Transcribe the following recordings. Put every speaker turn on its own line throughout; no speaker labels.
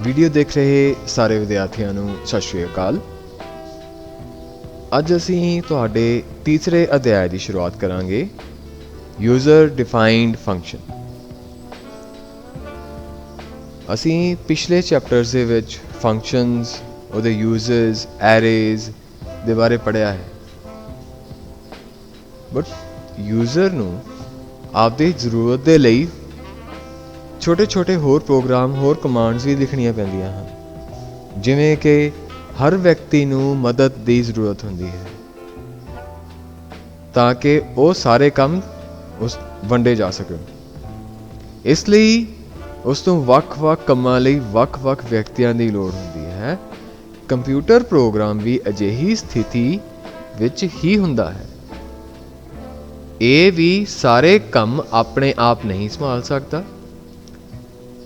Video देख रहे सारे विद्यार्थियों ਨੂੰ ਸਤਿ ਸ਼੍ਰੀ ਅਕਾਲ। ਅੱਜ ਅਸੀਂ ਤੁਹਾਡੇ ਤੀਸਰੇ ਅਧਿਆਇ ਦੀ ਸ਼ੁਰੂਆਤ ਕਰਾਂਗੇ, ਯੂਜ਼ਰ ਡਿਫਾਈਨਡ ਫੰਕਸ਼ਨ। ਅਸੀਂ ਪਿਛਲੇ ਚੈਪਟਰਸ ਦੇ ਵਿੱਚ ਫੰਕਸ਼ਨਸ, ਉਹਦੇ ਯੂਜ਼ਰਸ, ਐਰੇਜ਼ ਦੇ ਬਾਰੇ ਪੜ੍ਹਿਆ ਹੈ, ਬਟ ਯੂਜ਼ਰ ਨੂੰ ਆਪਦੀ ਜ਼ਰੂਰਤ ਦੇ ਲਈ छोटे छोटे होर प्रोग्राम, होर कमांड्स भी लिखनियां पैंदियां हैं, जिवें कि हर व्यक्ति नूं मदद की जरूरत होंदी है ताकि वो सारे काम उस वंडे जा सकन। इसलिए उस तों वख-वख कामां लई वख-वख व्यक्तियों की लोड़ होंदी है। कंप्यूटर प्रोग्राम भी अजिही स्थिति विच ही हुंदा है। ये भी सारे काम अपने आप नहीं संभाल सकता।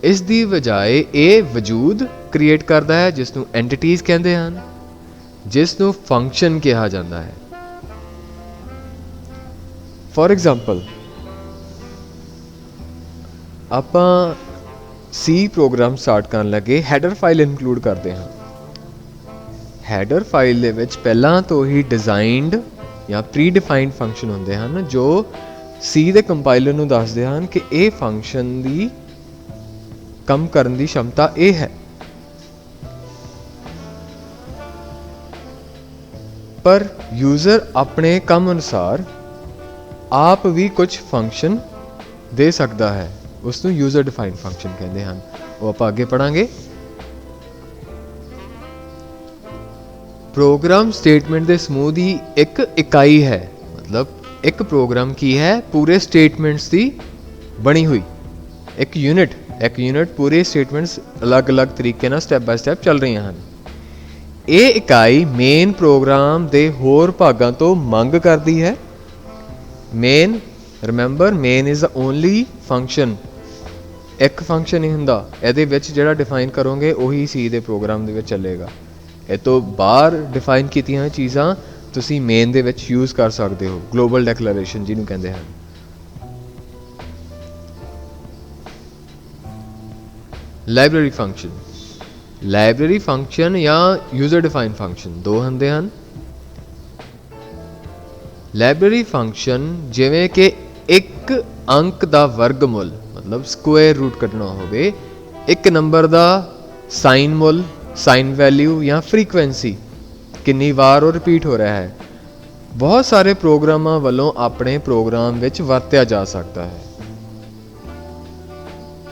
इस दी बजाए ये वजूद क्रिएट करता है जिसनों एंटिटीज़ कहते हैं, जिसनों फंक्शन कहा जाता है। फॉर एग्जाम्पल आपां सी प्रोग्राम स्टार्ट करन लगे हैडर फाइल इनकलूड करते हैं। हैडर फाइल दे विच पहलां तो ही डिजाइनड या प्री डिफाइंड फंक्शन होंदे हैं जो सी दे कंपाइलर नूं दसदे हैं कि ये फंक्शन दी कम करने की क्षमता यह है। पर यूजर अपने कम अनुसार आप भी कुछ फंक्शन दे सकता है, उसनों यूजर डिफाइंड फंक्शन कहते हैं। वो आप आगे पढ़ांगे। प्रोग्राम स्टेटमेंट के समूह की एक इकाई है, मतलब एक प्रोग्राम की है पूरे स्टेटमेंट्स की बनी हुई एक यूनिट। एक यूनिट पूरे स्टेटमेंट्स अलग अलग तरीके ना स्टैप बाय स्टैप चल रही हैं। ये इकाई मेन प्रोग्राम दे होर भागां तो मंग करती है। Main, remember, main is the only function. एक फंक्शन ही हुंदा, इहदे विच जिहड़ा डिफाइन करोगे उही सी दे प्रोग्राम दे विच चलेगा। इह तो बाहर डिफाइन कीतियां चीज़ां तुसीं मेन दे विच यूज़ कर सकते हो। ग्लोबल डिक्लेरेशन जिहनूं कहंदे हैं। लाइब्रेरी फंक्शन, लाइब्रेरी फंक्शन या यूजर डिफाइंड फंक्शन दो होंदे हैं। लाइब्रेरी फंक्शन जिवें कि एक अंक दा वर्गमूल, मतलब स्क्वायर रूट कढना होवे, एक नंबर दा साइन मुल, साइन वैल्यू या फ्रीक्वेंसी कितनी बार और रिपीट हो रहा है, बहुत सारे प्रोग्रामां वालों अपने प्रोग्राम विच वरत्या जा सकता है।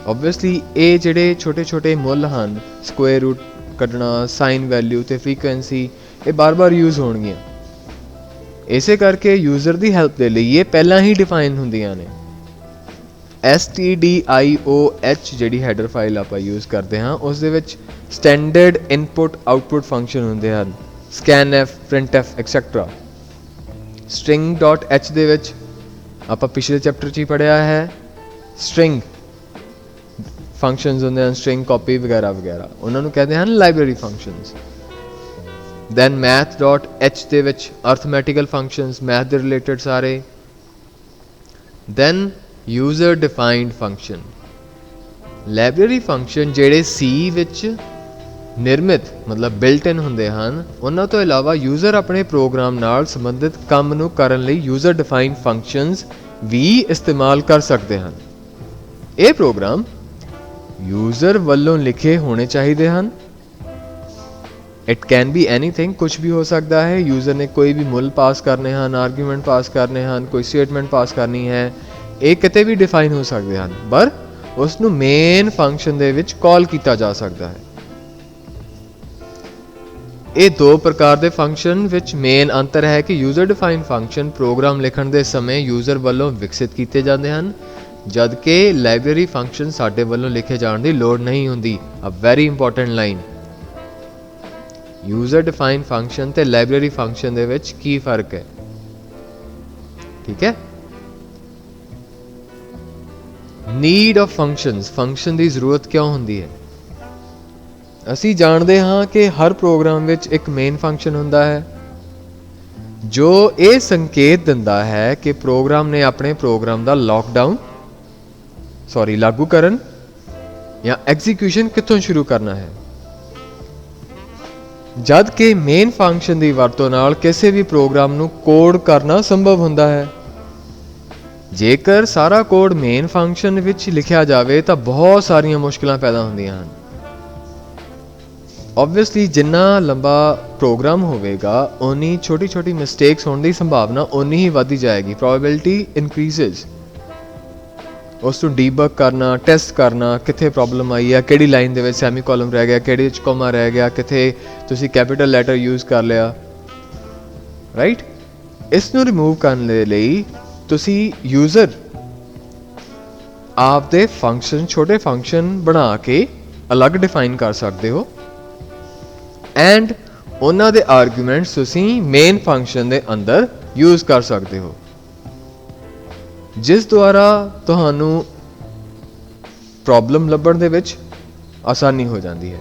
ओबवियसली ये जिहड़े छोटे छोटे मुल हैं, स्क्वायर रूट कढना, साइन वैल्यू ते फ्रीक्वेंसी, ये बार बार यूज़ होणगियां। इसे करके यूज़र की हैल्प के लिए ये पहला ही डिफाइन होंदियां ने। stdioh जिहड़ी हैडर फाइल आप यूज़ करते हैं उस दे विच स्टैंडर्ड इनपुट आउटपुट फंक्शन होंदे हैं, scanf, printf एक्सेट्रा। string.h दे विच आप पिछले चैप्टर च ही पढ़िया है, स्ट्रिंग फंक्शंस होंदे हैं, स्ट्रिंग कॉपी वगैरह वगैरह, उन्होंने कहते हैं लाइब्रेरी फंक्शंस। दैन math.h दे विच अर्थमैटिकल फंक्शंस, मैथ दे रिलेटेड सारे। Then user defined function, library function जेड़े सी विच निर्मित, मतलब बिल्ट इन होंदे हैं। उन्हां तो इलावा यूजर अपने प्रोग्राम नाल संबंधित काम नूं करन लई यूजर डिफाइंड फंक्शंस भी इस्तेमाल कर सकते हैं। ये प्रोग्राम यूजर वालों लिखे होने चाहिए हैं। इट कैन बी एनीथिंग, कुछ भी हो सकता है। यूजर ने कोई भी मुल पास करने हैं, आर्गूमेंट पास करने हैं, कोई स्टेटमेंट पास करनी है, ये किते भी डिफाइन हो सकते हैं, पर उसनूं मेन फंक्शन दे विच कॉल किया जा सकता है। ये दो प्रकार के फंक्शन विच मेन अंतर है कि यूजर डिफाइंड फंक्शन प्रोग्राम लिखण दे समय यूजर वालों विकसित किए जाते हैं, जबकि लाइब्रेरी फंक्शन साडे वालों लिखे जाने की लोड़ नहीं होंदी। A very important line, user defined function ते लाइब्रेरी फंक्शन दे विच की फर्क है, ठीक है। नीड ऑफ फंक्शंस, फंक्शन की जरूरत क्यों होंदी है? असी जानते हाँ कि हर प्रोग्राम विच एक मेन फंक्शन होंदा है जो ये संकेत दिंदा है कि प्रोग्राम ने अपने प्रोग्राम का लागू करन ਜਾਂ ਐਗਜ਼ੀਕਿਊਸ਼ਨ ਕਿੱਥੋਂ ਸ਼ੁਰੂ ਕਰਨਾ ਹੈ। ਜਦ ਕਿ ਮੇਨ ਫੰਕਸ਼ਨ ਦੀ ਵਰਤੋਂ ਨਾਲ ਕਿਸੇ ਵੀ ਪ੍ਰੋਗਰਾਮ ਨੂੰ ਕੋਡ ਕਰਨਾ ਸੰਭਵ ਹੁੰਦਾ ਹੈ। ਜੇਕਰ ਸਾਰਾ ਕੋਡ ਮੇਨ ਫੰਕਸ਼ਨ ਵਿੱਚ ਲਿਖਿਆ ਜਾਵੇ ਤਾਂ ਬਹੁਤ ਸਾਰੀਆਂ ਮੁਸ਼ਕਲਾਂ ਪੈਦਾ ਹੁੰਦੀਆਂ ਹਨ। ਓਬਵੀਅਸਲੀ ਜਿੰਨਾ ਲੰਬਾ ਪ੍ਰੋਗਰਾਮ ਹੋਵੇਗਾ ਓਨੀ ਛੋਟੀ ਛੋਟੀ ਮਿਸਟੇਕਸ ਹੋਣ ਦੀ ਸੰਭਾਵਨਾ ਓਨੀ ਹੀ ਵੱਧਦੀ ਜਾਏਗੀ, ਪ੍ਰੋਬੇਬਿਲਿਟੀ ਇਨਕਰੀਜ਼ਸ। ਉਸ ਨੂੰ ਡੀਬਗ ਕਰਨਾ, ਟੈਸਟ ਕਰਨਾ, ਕਿੱਥੇ ਪ੍ਰੋਬਲਮ ਆਈ ਹੈ, ਕਿਹੜੀ ਲਾਈਨ ਦੇ ਵਿੱਚ ਸੈਮੀਕੋਲਨ ਰਹਿ ਗਿਆ, ਕਿਹੜੇ ਵਿੱਚ ਕੋਮਾ ਰਹਿ ਗਿਆ, ਕਿੱਥੇ ਤੁਸੀਂ ਕੈਪੀਟਲ ਲੈਟਰ ਯੂਜ਼ ਕਰ ਲਿਆ, ਰਾਈਟ। ਇਸ ਨੂੰ ਰਿਮੂਵ ਕਰਨ ਦੇ ਲਈ ਤੁਸੀਂ ਯੂਜ਼ਰ ਆਪਦੇ ਫੰਕਸ਼ਨ, ਛੋਟੇ ਫੰਕਸ਼ਨ ਬਣਾ ਕੇ ਅਲੱਗ ਡਿਫਾਈਨ ਕਰ ਸਕਦੇ ਹੋ ਐਂਡ ਉਹਨਾਂ ਦੇ ਆਰਗੂਮੈਂਟਸ ਤੁਸੀਂ ਮੇਨ ਫੰਕਸ਼ਨ ਦੇ ਅੰਦਰ ਯੂਜ਼ ਕਰ ਸਕਦੇ ਹੋ, ਜਿਸ ਦੁਆਰਾ ਤੁਹਾਨੂੰ ਪ੍ਰੋਬਲਮ ਲੱਭਣ ਦੇ ਵਿੱਚ ਆਸਾਨੀ ਹੋ ਜਾਂਦੀ ਹੈ।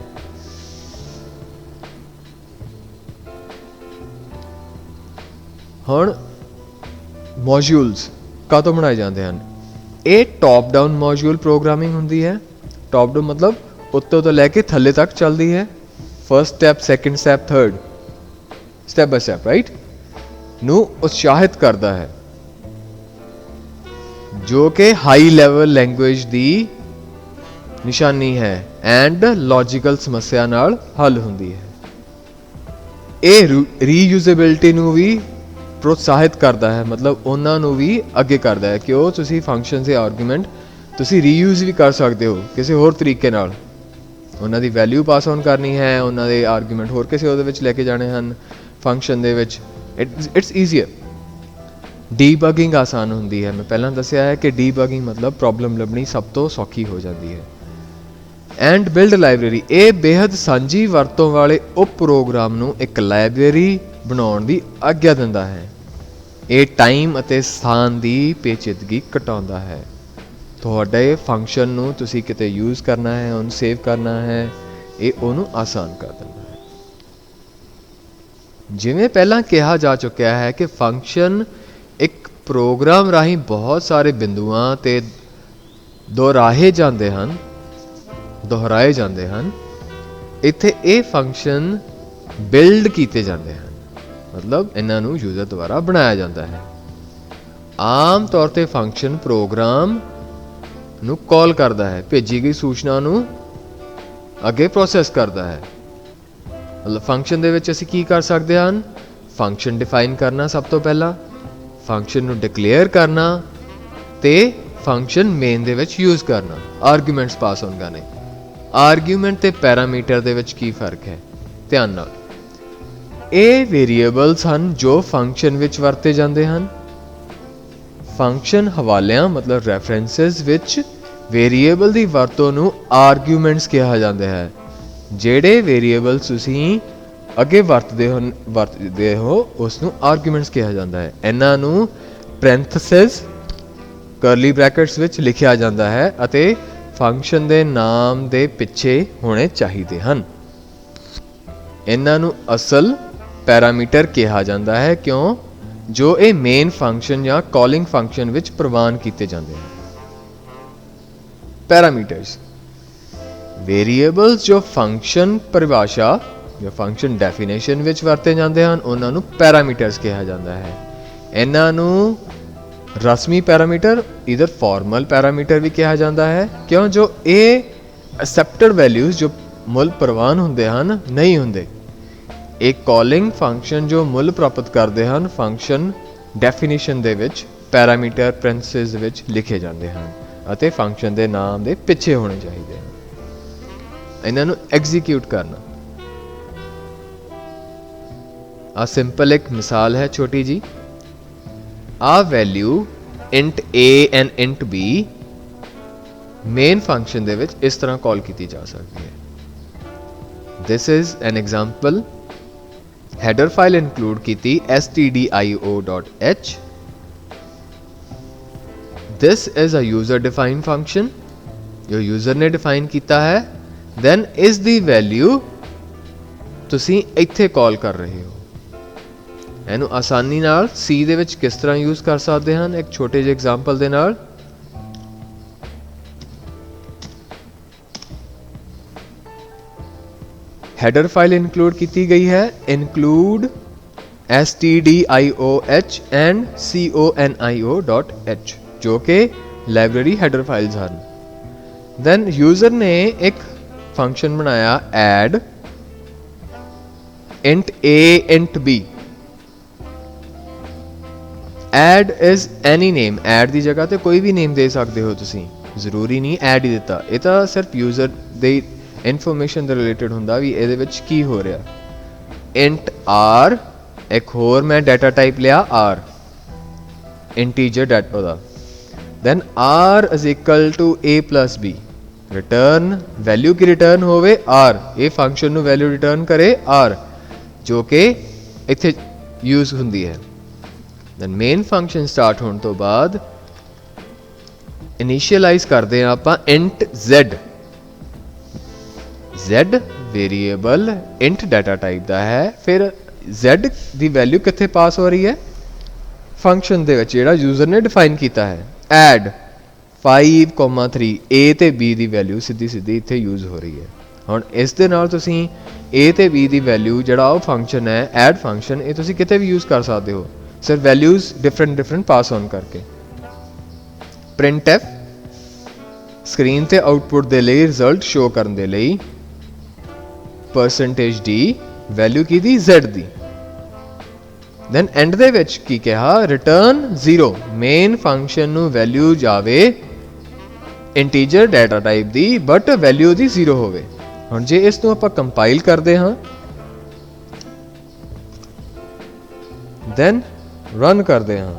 ਹੁਣ ਮੋਡਿਊਲਸ ਕਾਹਤੋਂ ਬਣਾਏ ਜਾਂਦੇ ਹਨ? ਇਹ ਟੌਪ ਡਾਊਨ ਮੋਡਿਊਲ ਪ੍ਰੋਗਰਾਮਿੰਗ ਹੁੰਦੀ ਹੈ। ਟੌਪ ਡਾਊਨ ਮਤਲਬ ਉੱਤੋਂ ਤੋਂ ਲੈ ਕੇ ਥੱਲੇ ਤੱਕ ਚੱਲਦੀ ਹੈ। First step, second step, third step by step, right, ਨੂੰ ਉਤਸ਼ਾਹਿਤ ਕਰਦਾ ਹੈ, ਜੋ ਕਿ ਹਾਈ ਲੈਵਲ ਲੈਂਗੁਏਜ ਦੀ ਨਿਸ਼ਾਨੀ ਹੈ ਐਂਡ ਲੌਜੀਕਲ ਸਮੱਸਿਆ ਨਾਲ ਹੱਲ ਹੁੰਦੀ ਹੈ। ਇਹ ਰੀਯੂਜ਼ੇਬਿਲਿਟੀ ਨੂੰ ਵੀ ਪ੍ਰੋਤਸਾਹਿਤ ਕਰਦਾ ਹੈ, ਮਤਲਬ ਉਹਨਾਂ ਨੂੰ ਵੀ ਅੱਗੇ ਕਰਦਾ ਹੈ ਕਿ ਉਹ ਤੁਸੀਂ ਫੰਕਸ਼ਨ ਦੇ ਆਰਗੂਮੈਂਟ ਤੁਸੀਂ ਰੀਯੂਜ਼ ਵੀ ਕਰ ਸਕਦੇ ਹੋ ਕਿਸੇ ਹੋਰ ਤਰੀਕੇ ਨਾਲ। ਉਹਨਾਂ ਦੀ ਵੈਲਿਊ ਪਾਸ ਆਨ ਕਰਨੀ ਹੈ, ਉਹਨਾਂ ਦੇ ਆਰਗੂਮੈਂਟ ਹੋਰ ਕਿਸੇ ਉਹਦੇ ਵਿੱਚ ਲੈ ਕੇ ਜਾਣੇ ਹਨ ਫੰਕਸ਼ਨ ਦੇ ਵਿੱਚ। It's easier. ਡੀਬਗਿੰਗ ਆਸਾਨ ਹੁੰਦੀ ਹੈ। ਮੈਂ ਪਹਿਲਾਂ ਦੱਸਿਆ ਹੈ ਕਿ ਡੀਬਗਿੰਗ ਮਤਲਬ ਪ੍ਰੋਬਲਮ ਲੱਭਣੀ ਸਭ ਤੋਂ ਸੌਖੀ ਹੋ ਜਾਂਦੀ ਹੈ। ਐਂਡ ਬਿਲਡ ਲਾਇਬ੍ਰੇਰੀ, ਇਹ ਬੇਹੱਦ ਸਾਂਝੀ ਵਰਤੋਂ ਵਾਲੇ ਉਪ ਪ੍ਰੋਗਰਾਮ ਨੂੰ ਇੱਕ ਲਾਇਬ੍ਰੇਰੀ ਬਣਾਉਣ ਦੀ ਆਗਿਆ ਦਿੰਦਾ ਹੈ। ਇਹ ਟਾਈਮ ਅਤੇ ਸਥਾਨ ਦੀ ਪੇਚੀਦਗੀ ਘਟਾਉਂਦਾ ਹੈ। ਤੁਹਾਡੇ ਫੰਕਸ਼ਨ ਨੂੰ ਤੁਸੀਂ ਕਿਤੇ ਯੂਜ਼ ਕਰਨਾ ਹੈ, ਉਹਨੂੰ ਸੇਵ ਕਰਨਾ ਹੈ, ਇਹ ਉਹਨੂੰ ਆਸਾਨ ਕਰ ਦਿੰਦਾ ਹੈ। ਜਿਵੇਂ ਪਹਿਲਾਂ ਕਿਹਾ ਜਾ ਚੁੱਕਿਆ ਹੈ ਕਿ ਫੰਕਸ਼ਨ ਇੱਕ ਪ੍ਰੋਗਰਾਮ ਰਾਹੀਂ ਬਹੁਤ ਸਾਰੇ ਬਿੰਦੂਆਂ ਤੇ ਦੁਹਰਾਏ ਜਾਂਦੇ ਹਨ। ਇੱਥੇ ਇਹ ਫੰਕਸ਼ਨ ਬਿਲਡ ਕੀਤੇ ਜਾਂਦੇ ਹਨ, ਮਤਲਬ ਇਹਨਾਂ ਨੂੰ ਯੂਜ਼ਰ ਦੁਆਰਾ ਬਣਾਇਆ ਜਾਂਦਾ ਹੈ। ਆਮ ਤੌਰ ਤੇ ਫੰਕਸ਼ਨ ਪ੍ਰੋਗਰਾਮ ਨੂੰ ਕਾਲ ਕਰਦਾ ਹੈ, ਭੇਜੀ ਗਈ ਸੂਚਨਾ ਨੂੰ ਅੱਗੇ ਪ੍ਰੋਸੈਸ ਕਰਦਾ ਹੈ। ਮਤਲਬ ਫੰਕਸ਼ਨ ਦੇ ਵਿੱਚ ਅਸੀਂ ਕੀ ਕਰ ਸਕਦੇ ਹਨ? ਫੰਕਸ਼ਨ ਡਿਫਾਈਨ ਕਰਨਾ ਸਭ ਤੋਂ ਪਹਿਲਾਂ, ਫੰਕਸ਼ਨ ਨੂੰ ਡਿਕਲੇਅਰ ਕਰਨਾ ਤੇ ਫੰਕਸ਼ਨ ਮੇਨ ਦੇ ਵਿੱਚ ਯੂਜ਼ ਕਰਨਾ, ਆਰਗੂਮੈਂਟਸ ਪਾਸ ਆਨ ਕਰਨੇ। ਆਰਗੂਮੈਂਟ ਤੇ ਪੈਰਾਮੀਟਰ ਦੇ ਵਿੱਚ ਕੀ ਫਰਕ ਹੈ? ਧਿਆਨ ਨਾਲ, ਇਹ ਵੇਰੀਏਬਲਸ ਹਨ ਜੋ ਫੰਕਸ਼ਨ ਵਿੱਚ ਵਰਤੇ ਜਾਂਦੇ ਹਨ। ਫੰਕਸ਼ਨ ਹਵਾਲਿਆਂ ਮਤਲਬ ਰੈਫਰੈਂਸਸ ਵਿੱਚ ਵੇਰੀਏਬਲ ਦੀ ਵਰਤੋਂ ਨੂੰ ਆਰਗੂਮੈਂਟਸ ਕਿਹਾ ਜਾਂਦਾ ਹੈ। ਜਿਹੜੇ ਵੇਰੀਏਬਲ ਤੁਸੀਂ ਅੱਗੇ ਵਰਤਦੇ ਹੋ ਉਸ ਨੂੰ ਆਰਗੂਮੈਂਟਸ ਕਿਹਾ ਜਾਂਦਾ ਹੈ। ਇਹਨਾਂ ਨੂੰ ਪੈਰੇਂਥੇਸਿਸ ਕਰਲੀ ਬ੍ਰੈਕਟਸ ਵਿੱਚ ਲਿਖਿਆ ਜਾਂਦਾ ਹੈ ਅਤੇ ਫੰਕਸ਼ਨ ਦੇ ਨਾਮ ਦੇ ਪਿੱਛੇ ਹੋਣੇ ਚਾਹੀਦੇ ਹਨ। ਇਹਨਾਂ ਨੂੰ ਅਸਲ ਪੈਰਾਮੀਟਰ ਕਿਹਾ ਜਾਂਦਾ ਹੈ ਕਿਉਂ ਜੋ ਇਹ ਮੇਨ ਫੰਕਸ਼ਨ ਜਾਂ ਕਾਲਿੰਗ ਫੰਕਸ਼ਨ ਵਿੱਚ ਪ੍ਰਵਾਨ ਕੀਤੇ ਜਾਂਦੇ ਹਨ। ਪੈਰਾਮੀਟਰਸ, ਵੇਰੀਏਬਲਸ ਜੋ ਫੰਕਸ਼ਨ ਪਰਿਭਾਸ਼ਾ ਜਾਂ ਫੰਕਸ਼ਨ ਡੈਫੀਨੇਸ਼ਨ ਵਿੱਚ ਵਰਤੇ ਜਾਂਦੇ ਹਨ ਉਹਨਾਂ ਨੂੰ ਪੈਰਾਮੀਟਰਸ ਕਿਹਾ ਜਾਂਦਾ ਹੈ। ਇਹਨਾਂ ਨੂੰ ਰਸਮੀ ਪੈਰਾਮੀਟਰ ਇਧਰ ਫਾਰਮਲ ਪੈਰਾਮੀਟਰ ਵੀ ਕਿਹਾ ਜਾਂਦਾ ਹੈ ਕਿਉਂ ਜੋ ਇਹ ਐਕਸੈਪਟਡ ਵੈਲਿਊਜ਼ ਜੋ ਮੁੱਲ ਪ੍ਰਵਾਨ ਹੁੰਦੇ ਹਨ ਨਹੀਂ ਹੁੰਦੇ। ਇਹ ਕਾਲਿੰਗ ਫੰਕਸ਼ਨ ਜੋ ਮੁੱਲ ਪ੍ਰਾਪਤ ਕਰਦੇ ਹਨ ਫੰਕਸ਼ਨ ਡੈਫੀਨੇਸ਼ਨ ਦੇ ਵਿੱਚ ਪੈਰਾਮੀਟਰ ਪੈਰੇਂਥੇਸਿਸ ਵਿੱਚ ਲਿਖੇ ਜਾਂਦੇ ਹਨ ਅਤੇ ਫੰਕਸ਼ਨ ਦੇ ਨਾਮ ਦੇ ਪਿੱਛੇ ਹੋਣੇ ਚਾਹੀਦੇ ਹਨ। ਇਹਨਾਂ ਨੂੰ ਐਗਜ਼ੀਕਿਊਟ ਕਰਨਾ। ਆ ਸਿੰਪਲ ਇੱਕ ਮਿਸਾਲ ਹੈ ਛੋਟੀ ਜੀ। ਆ value int a and int b main function ਦੇ ਵਿੱਚ ਇਸ ਤਰ੍ਹਾਂ ਕਾਲ ਕੀਤੀ ਜਾ ਸਕਦੀ ਹੈ। This is an example. Header file include ਕੀਤੀ stdio.h. This is a user defined function ਜੋ ਯੂਜ਼ਰ ਨੇ ਡਿਫਾਈਨ ਕੀਤਾ ਹੈ। then ਇਸ ਦੀ ਵੈਲਿਊ ਤੁਸੀਂ ਇੱਥੇ ਕਾਲ ਕਰ ਰਹੇ ਹੋ। ਇਹਨੂੰ ਆਸਾਨੀ ਨਾਲ C ਦੇ ਵਿੱਚ ਕਿਸ ਤਰ੍ਹਾਂ ਯੂਜ਼ ਕਰ ਸਕਦੇ ਹਨ ਇੱਕ ਛੋਟੇ ਜਿਹੇ ਐਗਜ਼ਾਮਪਲ ਦੇ ਨਾਲ। हैडर फाइल इंक्लूड की गई है, इंक्लूड stdioh एंड conio.h जो कि लाइब्रेरी हैडर फाइल्स हैं। दैन यूजर ने एक फंक्शन बनाया add int a int b। Add is any name, add की जगह तो कोई भी नेम दे सकते हो तुसी, जरूरी नहीं ऐड ही दिता, ये तो सिर्फ यूजर दे इनफॉर्मेशन दे रिलेटेड हुंदा भी इहदे विच की हो रहा। इंट आर, एक होर मैं डाटा टाइप लिया आर, इंटीजर डाटा दा। Then R is equal to a plus b, return value की रिटर्न होवे आर, ये फंक्शन नु वैल्यू रिटर्न करे आर जो कि इत्थे यूज हुंदी है। दैन मेन फंक्शन स्टार्ट होने तो बाद इनिशियलाइज करते हैं आप int z, z variable int data type का है। फिर z की वैल्यू कितने पास हो रही है, फंक्शन दे विच जिहड़ा यूजर ने डिफाइन किया है ऐड 5,3 a ते b की वैल्यू सीधी सीधी इत्थे यूज हो रही है। हुण इस दे नाल तुसीं a ते b की वैल्यू जिहड़ा वो फंक्शन है ऐड फंक्शन, ये तुसीं किते भी यूज कर सकते हो, सिर्फ वैल्यूज डिफरेंट पास ऑन करके। printf स्क्रीन ते आउटपुट दे लई रिजल्ट शो करन दे लई %d वैल्यू की दी z दी। दैन एंड दे विच की कहा रिटर्न 0, मेन फंक्शन नु वैल्यू जावे इंटीजर डाटा टाइप दी बट वैल्यू दी 0 होवे। हुण जे इस नू आपां कंपाइल करदे हां दैन रन करदे हां,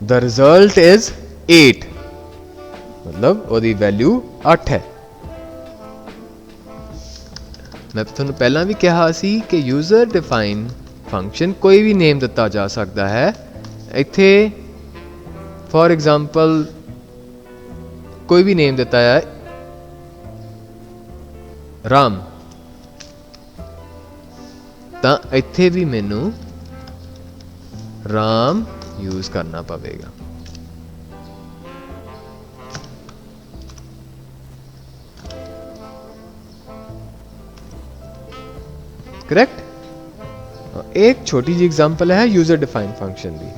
द रिजल्ट इज 8, मतलब ओदी वैल्यू 8 है। मैं तुहानू पहला भी कहा सी कि यूजर डिफाइन फंक्शन कोई भी नेम दिता जा सकता है। इत्थे फॉर एग्जाम्पल कोई भी नेम दिता है राम, तो इत्थे भी मैनू राम यूज करना पवेगा। करेक्ट। एक छोटी जी एग्जांपल है यूजर डिफाइन फंक्शन की।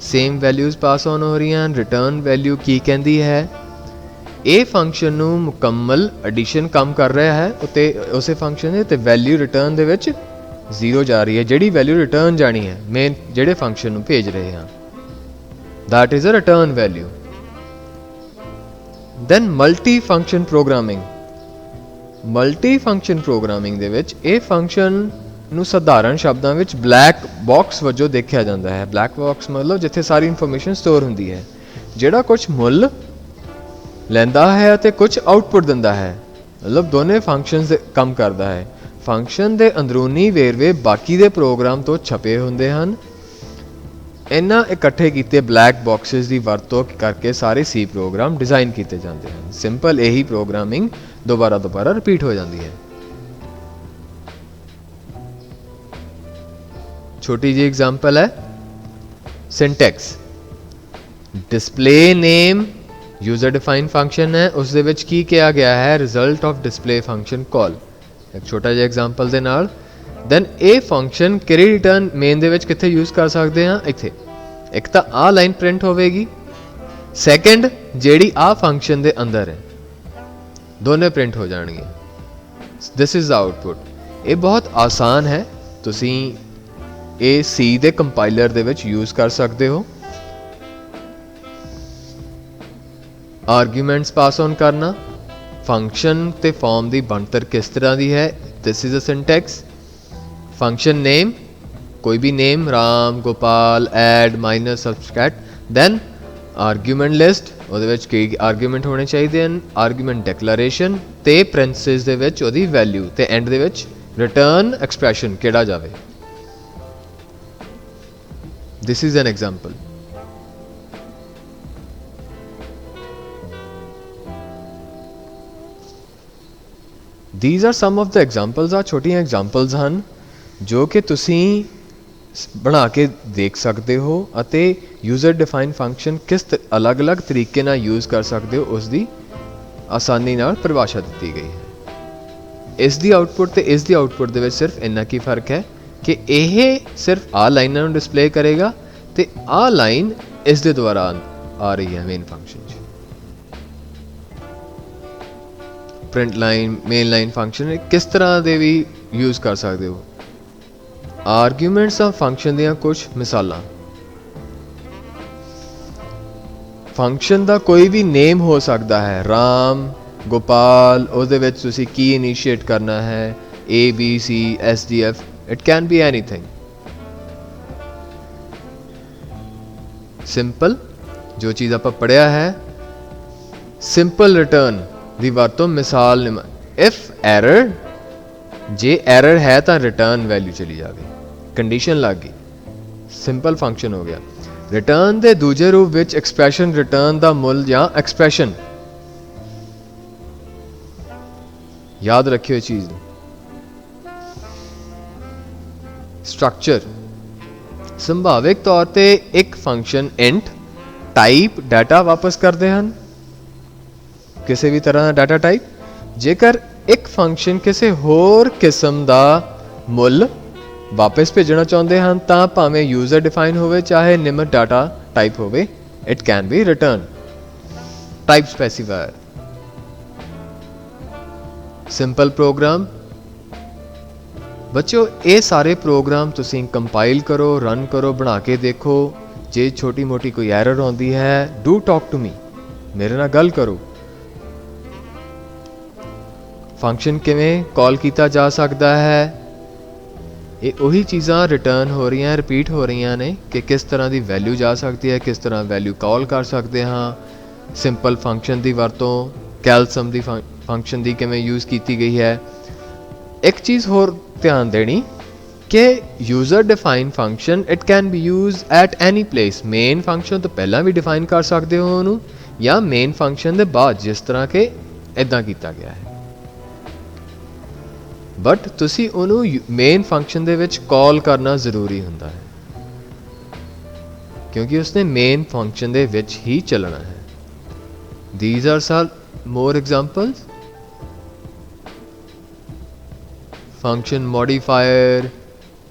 सेम वैल्यूज पास ऑन हो रही हैं, रिटर्न वैल्यू की कहती है ए फंक्शन नु मुकम्मल एडिशन कम कर रहा है उते उसे फंक्शन है ते वैल्यू रिटर्न दे विच 0 जा रही है, जेडी वैल्यू रिटर्न जानी है मेन जेडे फंक्शन नु भेज रहे हैं, that is a return value. Then multi function programming, multi function programming दे विच ए फंक्शन ਨੂੰ ਸਾਧਾਰਨ ਸ਼ਬਦਾਂ ਵਿੱਚ ਬਲੈਕ ਬਾਕਸ ਵਜੋਂ ਦੇਖਿਆ ਜਾਂਦਾ ਹੈ। ਬਲੈਕ ਬਾਕਸ ਮਤਲਬ ਜਿੱਥੇ ਸਾਰੀ ਇਨਫੋਰਮੇਸ਼ਨ ਸਟੋਰ ਹੁੰਦੀ ਹੈ, ਜਿਹੜਾ ਕੁਝ ਮੁੱਲ ਲੈਂਦਾ ਹੈ ਅਤੇ ਕੁਝ ਆਊਟਪੁੱਟ ਦਿੰਦਾ ਹੈ, ਮਤਲਬ ਦੋਨੇ ਫੰਕਸ਼ਨਸ ਦੇ ਕੰਮ ਕਰਦਾ ਹੈ। ਫੰਕਸ਼ਨ ਦੇ ਅੰਦਰੂਨੀ ਵੇਰਵੇ ਬਾਕੀ ਦੇ ਪ੍ਰੋਗਰਾਮ ਤੋਂ ਛਪੇ ਹੁੰਦੇ ਹਨ। ਇਹਨਾਂ ਇਕੱਠੇ ਕੀਤੇ ਬਲੈਕ ਬਾਕਸਿਸ ਦੀ ਵਰਤੋਂ ਕਰਕੇ ਸਾਰੇ ਸੀ ਪ੍ਰੋਗਰਾਮ ਡਿਜ਼ਾਈਨ ਕੀਤੇ ਜਾਂਦੇ ਹਨ। ਸਿੰਪਲ ਇਹੀ ਪ੍ਰੋਗਰਾਮਿੰਗ ਦੁਬਾਰਾ ਰਿਪੀਟ ਹੋ ਜਾਂਦੀ ਹੈ। छोटी जी एग्जांपल है syntax, display name user define function है, उस दे विच की किया गया है result of display function call. एक छोटा जिहा एग्जांपल दे नाल दैन ए फंक्शन किहड़ी रिटर्न मेन दे विच कित्थे यूज कर सकते हैं, इत्थे एक तां आ लाइन प्रिंट होवेगी, सैकेंड जेड़ी आ फंक्शन दे अंदर है दोने प्रिंट हो जाणगे। This is the output. ये बहुत आसान है, तुसीं ਇਹ C ਦੇ ਕੰਪਾਈਲਰ ਦੇ ਵਿੱਚ ਯੂਜ਼ ਕਰ ਸਕਦੇ ਹੋ। ਆਰਗੂਮੈਂਟਸ ਪਾਸ ਔਨ ਕਰਨਾ, ਫੰਕਸ਼ਨ ਤੇ ਫਾਰਮ ਦੀ ਬਣਤਰ ਕਿਸ ਤਰ੍ਹਾਂ ਦੀ ਹੈ, this is a syntax. Function name ਕੋਈ ਵੀ name, Ram, Gopal, add, minus, subtract. Then argument list, ਉਹਦੇ ਵਿੱਚ ਕੀ ਆਰਗੂਮੈਂਟ ਹੋਣੇ ਚਾਹੀਦੇ ਹਨ, ਆਰਗੂਮੈਂਟ ਡਿਕਲੇਰੇਸ਼ਨ ਤੇ ਪੈਰੇਂਥੇਸਿਸ ਦੇ ਵਿੱਚ ਉਹਦੀ ਵੈਲਿਊ ਤੇ ਐਂਡ ਦੇ ਵਿੱਚ ਰਿਟਰਨ ਐਕਸਪ੍ਰੈਸ਼ਨ ਕਿਹੜਾ ਜਾਵੇ। This is an example. These are some of the examples। आ छोटी examples हैं जो कि तुसीं ਬਣਾ ਕੇ ਦੇਖ ਸਕਦੇ ਹੋ ਅਤੇ ਯੂਜ਼ਰ ਡਿਫਾਈਨ ਫੰਕਸ਼ਨ ਕਿਸ ਅਲੱਗ-ਅਲੱਗ ਤਰੀਕੇ ਨਾਲ ਯੂਜ਼ ਕਰ ਸਕਦੇ ਹੋ ਉਸ ਦੀ ਆਸਾਨੀ ਨਾਲ ਪਰਿਭਾਸ਼ਾ ਦਿੱਤੀ ਗਈ ਹੈ। ਇਸ ਦੀ ਆਉਟਪੁੱਟ ਤੇ ਇਸ ਦੀ ਆਉਟਪੁੱਟ ਦੇ ਵਿੱਚ ਸਿਰਫ ਇੰਨਾ ਕੀ ਫਰਕ ਹੈ ਕਿ ਇਹ ਸਿਰਫ ਆ ਲਾਈਨਾਂ ਨੂੰ ਡਿਸਪਲੇ ਕਰੇਗਾ ਤੇ ਆ ਲਾਈਨ ਇਸ ਦੇ ਦੁਆਰਾ ਆ ਰਹੀ ਹੈ ਮੇਨ ਫੰਕਸ਼ਨ 'ਚ। Print line, main line function ਕਿਸ ਤਰ੍ਹਾਂ ਦੇ ਵੀ ਯੂਜ਼ ਕਰ ਸਕਦੇ ਹੋ। ਆਰਗੂਮੈਂਟਸ ਆਫ ਫੰਕਸ਼ਨ ਦੀਆਂ ਕੁਝ ਮਿਸਾਲਾਂ। ਫੰਕਸ਼ਨ ਦਾ ਕੋਈ ਵੀ ਨੇਮ ਹੋ ਸਕਦਾ ਹੈ, ਰਾਮ, ਗੋਪਾਲ, ਉਹਦੇ ਵਿੱਚ ਤੁਸੀਂ ਕੀ ਇਨੀਸ਼ੀਏਟ ਕਰਨਾ ਹੈ, ABC, SDF, it can B anything. Simple, ਜੋ ਚੀਜ਼ ਆਪਾਂ ਪੜ੍ਹਿਆ ਹੈ, ਸਿੰਪਲ ਰਿਟਰਨ ਦੀ ਵਰਤੋਂ ਮਿਸਾਲ ਇਫ ਐਰਰ, ਜੇ ਐਰਰ ਹੈ ਤਾਂ ਰਿਟਰਨ ਵੈਲਿਊ ਚਲੀ ਜਾਵੇ, ਕੰਡੀਸ਼ਨ ਲੱਗ ਗਈ, ਸਿੰਪਲ ਫੰਕਸ਼ਨ ਹੋ ਗਿਆ। ਰਿਟਰਨ ਦੇ ਦੂਜੇ ਰੂਪ ਵਿੱਚ ਐਕਸਪ੍ਰੈਸ਼ਨ ਰਿਟਰਨ ਦਾ ਮੁੱਲ ਜਾਂ ਐਕਸਪ੍ਰੈਸ਼ਨ, ਯਾਦ ਰੱਖਿਓ ਇਹ ਚੀਜ਼ ਨੂੰ। ਸਟਰਕਚਰ, ਸੰਭਾਵਿਕ ਤੌਰ ਤੇ ਇੱਕ ਫੰਕਸ਼ਨ ਇੰਟ ਟਾਈਪ ਡਾਟਾ ਵਾਪਸ ਕਰਦੇ ਹਨ, ਕਿਸੇ ਵੀ ਤਰ੍ਹਾਂ ਦਾ ਡਾਟਾ ਟਾਈਪ। ਜੇਕਰ ਇੱਕ ਫੰਕਸ਼ਨ ਕਿਸੇ ਹੋਰ ਕਿਸਮ ਦਾ ਮੁੱਲ ਵਾਪਸ ਭੇਜਣਾ ਚਾਹੁੰਦੇ ਹਨ ਤਾਂ ਭਾਵੇਂ ਯੂਜ਼ਰ ਡਿਫਾਈਨ ਹੋਵੇ ਚਾਹੇ ਨਿਮਰ ਡਾਟਾ ਟਾਈਪ ਹੋਵੇ, it can be return. Type specifier, simple program. ਬੱਚਿਓ ਇਹ ਸਾਰੇ ਪ੍ਰੋਗਰਾਮ ਤੁਸੀਂ ਕੰਪਾਈਲ ਕਰੋ, ਰਨ ਕਰੋ, ਬਣਾ ਕੇ ਦੇਖੋ। ਜੇ ਛੋਟੀ ਮੋਟੀ ਕੋਈ ਐਰਰ ਆਉਂਦੀ ਹੈ, ਡੂ ਟਾਕ ਟੂ ਮੀ, ਮੇਰੇ ਨਾਲ ਗੱਲ ਕਰੋ। ਫੰਕਸ਼ਨ ਕਿਵੇਂ ਕਾਲ ਕੀਤਾ ਜਾ ਸਕਦਾ ਹੈ, ਇਹ ਉਹੀ ਚੀਜ਼ਾਂ ਰਿਟਰਨ ਹੋ ਰਹੀਆਂ, ਰਿਪੀਟ ਹੋ ਰਹੀਆਂ ਨੇ ਕਿ ਕਿਸ ਤਰ੍ਹਾਂ ਦੀ ਵੈਲਿਊ ਜਾ ਸਕਦੀ ਹੈ, ਕਿਸ ਤਰ੍ਹਾਂ ਵੈਲਿਊ ਕਾਲ ਕਰ ਸਕਦੇ ਹਾਂ। ਸਿੰਪਲ ਫੰਕਸ਼ਨ ਦੀ ਵਰਤੋਂ, ਕੈਲਸਮ ਦੀ ਫੰਕਸ਼ਨ ਦੀ ਕਿਵੇਂ ਯੂਜ਼ ਕੀਤੀ ਗਈ ਹੈ। ਇੱਕ ਚੀਜ਼ ਹੋਰ ਧਿਆਨ ਦੇਣੀ ਕਿ user define function it can B use at any place. Main function ਤੋਂ ਪਹਿਲਾਂ ਵੀ ਡਿਫਾਈਨ ਕਰ ਸਕਦੇ ਹੋ ਉਹਨੂੰ, ਜਾਂ ਮੇਨ ਫੰਕਸ਼ਨ ਦੇ ਬਾਅਦ, ਜਿਸ ਤਰ੍ਹਾਂ ਕਿ ਇੱਦਾਂ ਕੀਤਾ ਗਿਆ ਹੈ। ਬਟ ਤੁਸੀਂ ਉਹਨੂੰ ਮੇਨ ਫੰਕਸ਼ਨ ਦੇ ਵਿੱਚ ਕਾਲ ਕਰਨਾ ਜ਼ਰੂਰੀ ਹੁੰਦਾ ਹੈ, ਕਿਉਂਕਿ ਉਸਨੇ ਮੇਨ ਫੰਕਸ਼ਨ ਦੇ ਵਿੱਚ ਹੀ ਚੱਲਣਾ ਹੈ। These are some more examples. Function modifier,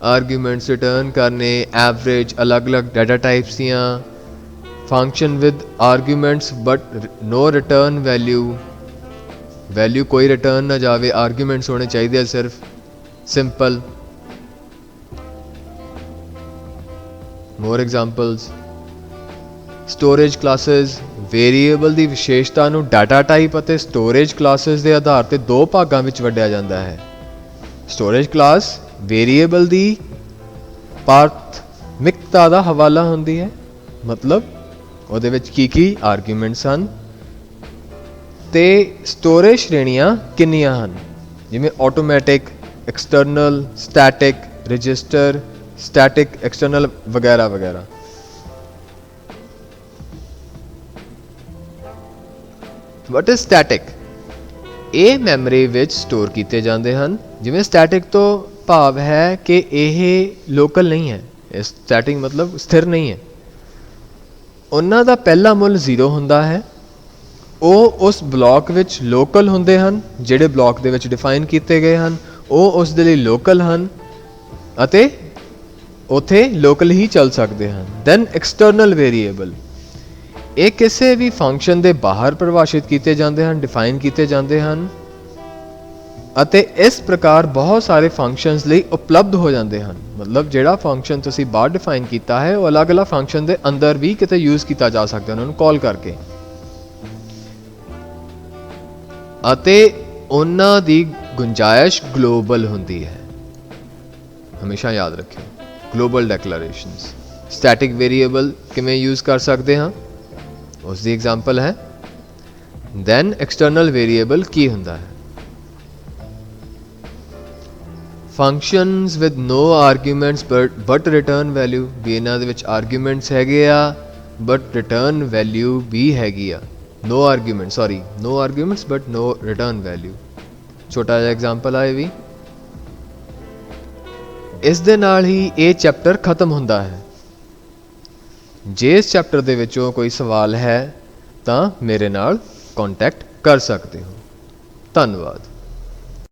arguments return करने, एवरेज, अलग अलग डाटा टाइप्स दियाँ, function with arguments but no return value, value कोई रिटर्न ना जावे, आर्ग्यूमेंट्स होने चाहिए सिर्फ। Simple. More examples, storage classes, variable ਦੀ ਵਿਸ਼ੇਸ਼ਤਾ ਨੂੰ ਡਾਟਾ ਟਾਈਪ ਅਤੇ ਸਟੋਰੇਜ ਕਲਾਸਿਸ ਦੇ ਆਧਾਰ ਤੇ ਦੋ ਭਾਗਾਂ ਵਿੱਚ ਵੰਡਿਆ ਜਾਂਦਾ ਹੈ। ਸਟੋਰੇਜ ਕਲਾਸ ਵੇਰੀਏਬਲ ਦੀ ਪ੍ਰਾਥਮਿਕਤਾ ਦਾ ਹਵਾਲਾ ਹੁੰਦੀ ਹੈ, ਮਤਲਬ ਉਹਦੇ ਵਿੱਚ ਕੀ ਆਰਗੂਮੈਂਟਸ ਹਨ ਤੇ ਸਟੋਰੇਜ ਸ਼੍ਰੇਣੀਆਂ ਕਿੰਨੀਆਂ ਹਨ, ਜਿਵੇਂ automatic, external, static, register, static, external ਵਗੈਰਾ ਵਗੈਰਾ। What is static? ਇਹ ਮੈਮਰੀ ਵਿੱਚ ਸਟੋਰ ਕੀਤੇ ਜਾਂਦੇ ਹਨ। ਜਿਵੇਂ ਸਟੈਟਿਕ ਤੋਂ ਭਾਵ ਹੈ ਕਿ ਇਹ ਲੋਕਲ ਨਹੀਂ ਹੈ, ਸਟੈਟਿਕ ਮਤਲਬ ਸਥਿਰ ਨਹੀਂ ਹੈ। ਉਹਨਾਂ ਦਾ ਪਹਿਲਾ ਮੁੱਲ 0 ਹੁੰਦਾ ਹੈ, ਉਹ ਉਸ ਬਲਾਕ ਵਿੱਚ ਲੋਕਲ ਹੁੰਦੇ ਹਨ, ਜਿਹੜੇ ਬਲਾਕ ਦੇ ਵਿੱਚ ਡਿਫਾਈਨ ਕੀਤੇ ਗਏ ਹਨ ਉਹ ਉਸ ਦੇ ਲਈ ਲੋਕਲ ਹਨ ਅਤੇ ਉੱਥੇ ਲੋਕਲ ਹੀ ਚੱਲ ਸਕਦੇ ਹਨ। ਦੈਨ ਐਕਸਟਰਨਲ ਵੇਰੀਏਬਲ, ਇਹ ਕਿਸੇ ਵੀ ਫੰਕਸ਼ਨ ਦੇ ਬਾਹਰ ਪਰਿਭਾਸ਼ਿਤ ਕੀਤੇ ਜਾਂਦੇ ਹਨ, ਡਿਫਾਈਨ ਕੀਤੇ ਜਾਂਦੇ ਹਨ ਅਤੇ ਇਸ ਪ੍ਰਕਾਰ ਬਹੁਤ ਸਾਰੇ ਫੰਕਸ਼ਨਸ ਲਈ ਉਪਲਬਧ ਹੋ ਜਾਂਦੇ ਹਨ। ਮਤਲਬ ਜਿਹੜਾ ਫੰਕਸ਼ਨ ਤੁਸੀਂ ਬਾਹਰ ਡਿਫਾਈਨ ਕੀਤਾ ਹੈ ਉਹ ਅਲੱਗ-ਅਲੱਗ ਫੰਕਸ਼ਨ ਦੇ ਅੰਦਰ ਵੀ ਕਿਤੇ ਯੂਜ਼ ਕੀਤਾ ਜਾ ਸਕਦਾ ਉਹਨਾਂ ਨੂੰ ਕਾਲ ਕਰਕੇ, ਅਤੇ ਉਹਨਾਂ ਦੀ ਗੁੰਜਾਇਸ਼ ਗਲੋਬਲ ਹੁੰਦੀ ਹੈ। ਹਮੇਸ਼ਾ ਯਾਦ ਰੱਖਿਓ ਗਲੋਬਲ ਡੈਕਲੇਰੇਸ਼ਨਸ। ਸਟੈਟਿਕ ਵੇਰੀਏਬਲ ਕਿਵੇਂ ਯੂਜ਼ ਕਰ ਸਕਦੇ ਹਾਂ ਉਸ ਦੀ ਐਗਜ਼ਾਮਪਲ ਹੈ। ਦੈਨ ਐਕਸਟਰਨਲ ਵੇਰੀਏਬਲ ਕੀ ਹੁੰਦਾ ਹੈ? Functions with no arguments but return value, ਵੀ ਇਹਨਾਂ ਦੇ ਵਿੱਚ ਆਰਗੂਮੈਂਟਸ ਹੈਗੇ ਆ ਬਟ ਰਿਟਰਨ ਵੈਲਿਊ ਵੀ ਹੈਗੀ ਆ। No arguments but no return value. छोटा जिहा एग्जाम्पल है भी, ਇਸ ਦੇ ਨਾਲ ਹੀ ਇਹ ਚੈਪਟਰ ਖਤਮ ਹੁੰਦਾ ਹੈ। ਜੇ ਇਸ ਚੈਪਟਰ ਦੇ ਵਿੱਚੋਂ ਕੋਈ ਸਵਾਲ ਹੈ ਤਾਂ ਮੇਰੇ ਨਾਲ ਕੰਟੈਕਟ ਕਰ ਸਕਦੇ ਹੋ। ਧੰਨਵਾਦ।